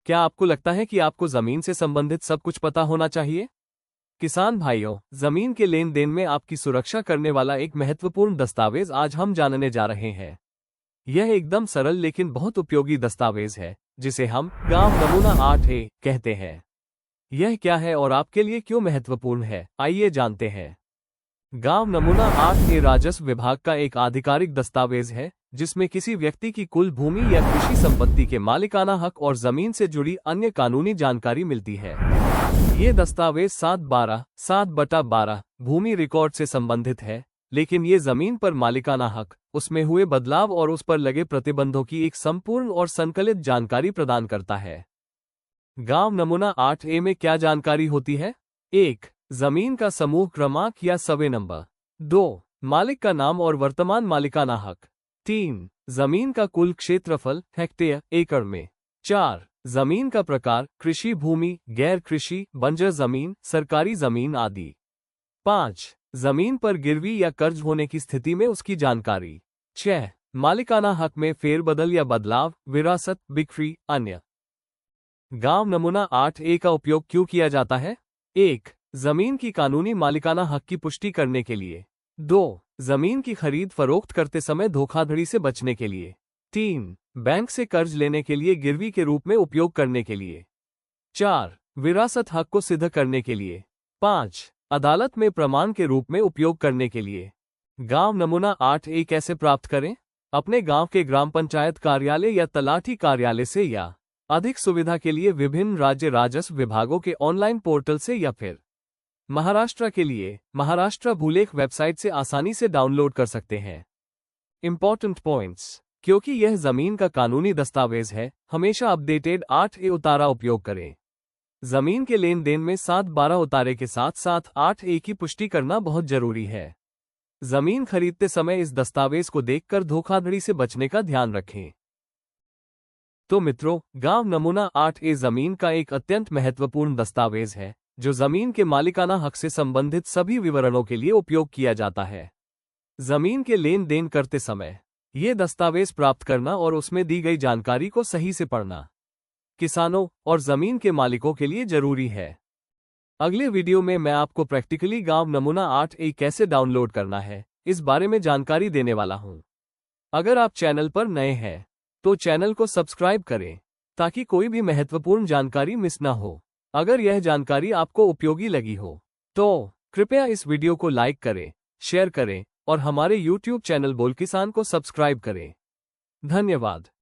क्या आपको लगता है कि आपको जमीन से संबंधित सब कुछ पता होना चाहिए? किसान भाइयों, जमीन के लेन देन में आपकी सुरक्षा करने वाला एक महत्वपूर्ण दस्तावेज आज हम जानने जा रहे हैं। यह एकदम सरल लेकिन बहुत उपयोगी दस्तावेज है, जिसे हम गांव नमूना 8A कहते हैं। यह क्या है और आपके लिए क्यों महत्वपूर्ण है, आइए जानते हैं। गांव नमूना 8A राजस्व विभाग का एक आधिकारिक दस्तावेज है, जिसमें किसी व्यक्ति की कुल भूमि या कृषि संपत्ति के मालिकाना हक और जमीन से जुड़ी अन्य कानूनी जानकारी मिलती है। ये दस्तावेज 7/12 भूमि रिकॉर्ड से संबंधित है, लेकिन ये जमीन पर मालिकाना हक, उसमें हुए बदलाव और उस पर लगे प्रतिबंधों की एक संपूर्ण और संकलित जानकारी प्रदान करता है। गांव नमूना 8A में क्या जानकारी होती है? 1. जमीन का समूह क्रमांक या सर्वे नंबर। 2. मालिक का नाम और वर्तमान मालिकाना हक। 3. जमीन का कुल क्षेत्रफल हेक्टेयर एकड़ में। 4. जमीन का प्रकार कृषि भूमि, गैर कृषि, बंजर जमीन, सरकारी जमीन आदि। 5. जमीन पर गिरवी या कर्ज होने की स्थिति में उसकी जानकारी। 6. मालिकाना हक में फेरबदल या बदलाव, विरासत, बिक्री, अन्य। गांव नमूना 8A का उपयोग क्यों किया जाता है? 1. जमीन की कानूनी मालिकाना हक की पुष्टि करने के लिए। 2. जमीन की खरीद फरोख्त करते समय धोखाधड़ी से बचने के लिए। 3. बैंक से कर्ज लेने के लिए गिरवी के रूप में उपयोग करने के लिए। 4. विरासत हक को सिद्ध करने के लिए। 5. अदालत में प्रमाण के रूप में उपयोग करने के लिए। गांव नमूना 8A कैसे प्राप्त करें? अपने गांव के ग्राम पंचायत कार्यालय या तलाठी कार्यालय से, या अधिक सुविधा के लिए विभिन्न राज्य राजस्व विभागों के ऑनलाइन पोर्टल से, या फिर महाराष्ट्र के लिए महाराष्ट्र भूलेख वेबसाइट से आसानी से डाउनलोड कर सकते हैं। इंपॉर्टेंट पॉइंट्स: क्योंकि यह जमीन का कानूनी दस्तावेज है, हमेशा अपडेटेड 8A उतारा उपयोग करें। जमीन के लेन देन में 7/12 उतारे के साथ साथ 8A की पुष्टि करना बहुत जरूरी है। जमीन खरीदते समय इस दस्तावेज को देखकर धोखाधड़ी से बचने का ध्यान रखें। तो मित्रों, गांव नमूना 8A जमीन का एक अत्यंत महत्वपूर्ण दस्तावेज है, जो जमीन के मालिकाना हक से संबंधित सभी विवरणों के लिए उपयोग किया जाता है। जमीन के लेन देन करते समय ये दस्तावेज प्राप्त करना और उसमें दी गई जानकारी को सही से पढ़ना किसानों और जमीन के मालिकों के लिए जरूरी है। अगले वीडियो में मैं आपको प्रैक्टिकली गांव नमूना 8A कैसे डाउनलोड करना है, इस बारे में जानकारी देने वाला हूं। अगर आप चैनल पर नए हैं तो चैनल को सब्सक्राइब करें, ताकि कोई भी महत्वपूर्ण जानकारी मिस ना हो। अगर यह जानकारी आपको उपयोगी लगी हो तो कृपया इस वीडियो को लाइक करें, शेयर करें और हमारे YouTube चैनल बोल किसान को सब्सक्राइब करें। धन्यवाद।